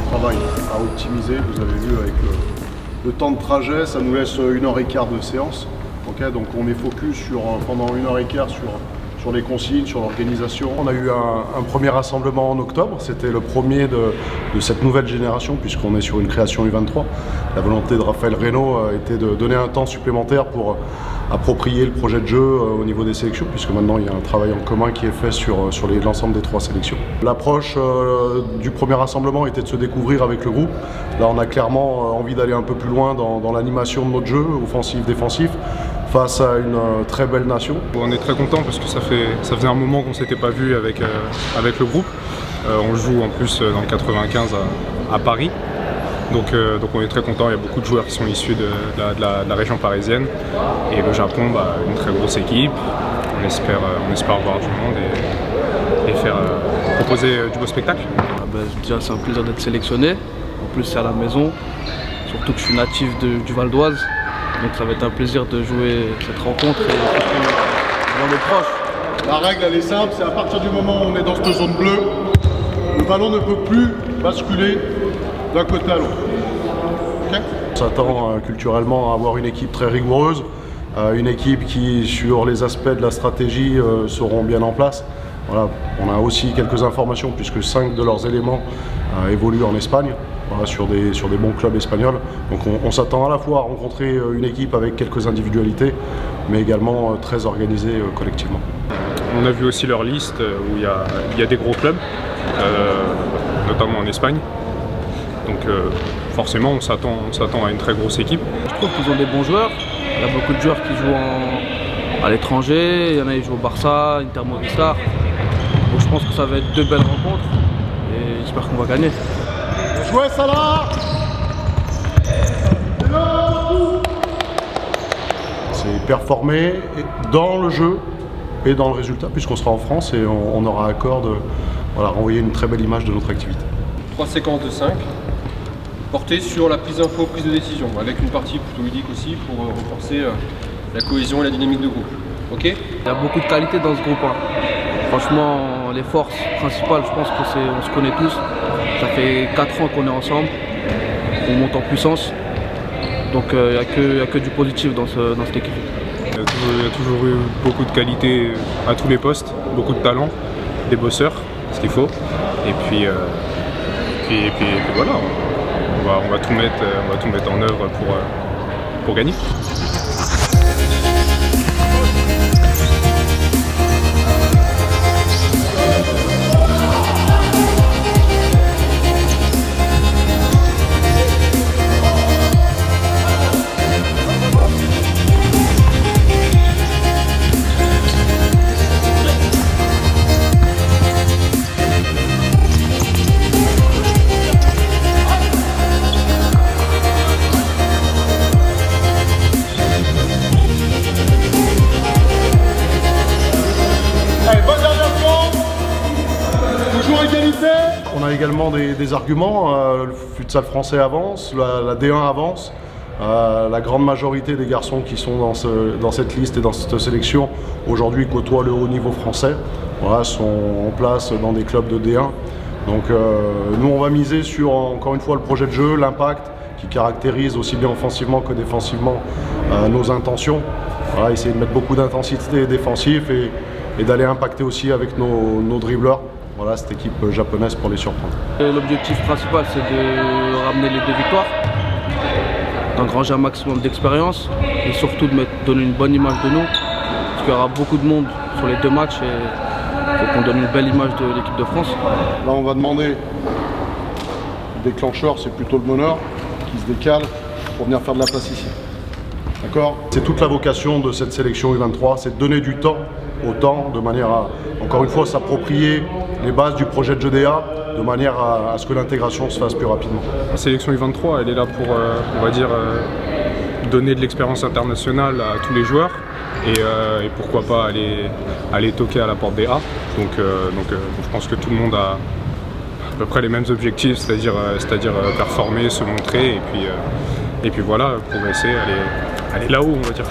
travail à optimiser. Vous avez vu avec le temps de trajet, ça nous laisse 1h15 de séance. Okay, donc on est focus pendant 1h15 sur les consignes, sur l'organisation. On a eu un premier rassemblement en octobre, c'était le premier de cette nouvelle génération puisqu'on est sur une création U23. La volonté de Raphaël Reynaud était de donner un temps supplémentaire pour approprier le projet de jeu au niveau des sélections, puisque maintenant il y a un travail en commun qui est fait sur l'ensemble des 3 sélections. L'approche du premier rassemblement était de se découvrir avec le groupe. Là on a clairement envie d'aller un peu plus loin dans l'animation de notre jeu, offensif-défensif, face à une très belle nation. On est très content parce que ça faisait un moment qu'on ne s'était pas vu avec le groupe. On joue en plus dans le 95 à Paris. Donc on est très content, il y a beaucoup de joueurs qui sont issus de la région parisienne. Et le Japon, une très grosse équipe. On espère voir du monde et faire proposer du beau spectacle. Déjà c'est un plaisir d'être sélectionné. En plus c'est à la maison. Surtout que je suis natif du Val d'Oise. Donc ça va être un plaisir de jouer cette rencontre et voir les proches. La règle elle est simple, c'est à partir du moment où on est dans cette zone bleue, le ballon ne peut plus basculer d'un côté à l'autre. Okay. On s'attend culturellement à avoir une équipe très rigoureuse, une équipe qui sur les aspects de la stratégie seront bien en place. Voilà. On a aussi quelques informations puisque 5 de leurs éléments évoluent en Espagne. Voilà, sur des bons clubs espagnols. Donc on s'attend à la fois à rencontrer une équipe avec quelques individualités, mais également très organisée collectivement. On a vu aussi leur liste où il y a des gros clubs, notamment en Espagne. Donc forcément on s'attend à une très grosse équipe. Je trouve qu'ils ont des bons joueurs. Il y a beaucoup de joueurs qui jouent à l'étranger, il y en a qui jouent au Barça, Inter Movistar. Donc je pense que ça va être 2 belles rencontres et j'espère qu'on va gagner. Jouez ça là. C'est performer dans le jeu et dans le résultat, puisqu'on sera en France et on aura à cœur de renvoyer une très belle image de notre activité. 3 séquences de 5, portées sur la prise d'info, prise de décision, avec une partie plutôt ludique aussi pour renforcer la cohésion et la dynamique de groupe. Ok ? Il y a beaucoup de qualité dans ce groupe. Franchement, les forces principales, je pense qu'on se connaît tous. Ça fait 4 ans qu'on est ensemble, on monte en puissance. Donc il n'y a que du positif dans cette équipe. Il y a toujours eu beaucoup de qualité à tous les postes, beaucoup de talent, des bosseurs, ce qu'il faut. Et puis voilà, on va tout mettre en œuvre pour gagner. On a également des arguments, le futsal français avance, la D1 avance, la grande majorité des garçons qui sont dans cette liste et dans cette sélection aujourd'hui côtoient le haut niveau français, voilà, sont en place dans des clubs de D1. Donc nous on va miser sur encore une fois le projet de jeu, l'impact qui caractérise aussi bien offensivement que défensivement nos intentions. Voilà, essayer de mettre beaucoup d'intensité défensive et d'aller impacter aussi avec nos dribbleurs. Voilà, cette équipe japonaise pour les surprendre. L'objectif principal c'est de ramener les 2 victoires, d'engranger un maximum d'expérience et surtout de donner une bonne image de nous. Parce qu'il y aura beaucoup de monde sur les 2 matchs et il faut qu'on donne une belle image de l'équipe de France. Là on va demander, le déclencheur c'est plutôt le meneur qui se décale pour venir faire de la place ici. D'accord ? C'est toute la vocation de cette sélection U23, c'est de donner du temps au temps, de manière à, encore une fois, s'approprier les bases du projet de GDA, de manière à ce que l'intégration se fasse plus rapidement. La sélection U23, elle est là pour, on va dire, donner de l'expérience internationale à tous les joueurs et pourquoi pas aller toquer à la porte des A. Donc je pense que tout le monde a à peu près les mêmes objectifs, c'est-à-dire performer, se montrer et puis voilà, progresser, aller là-haut, on va dire.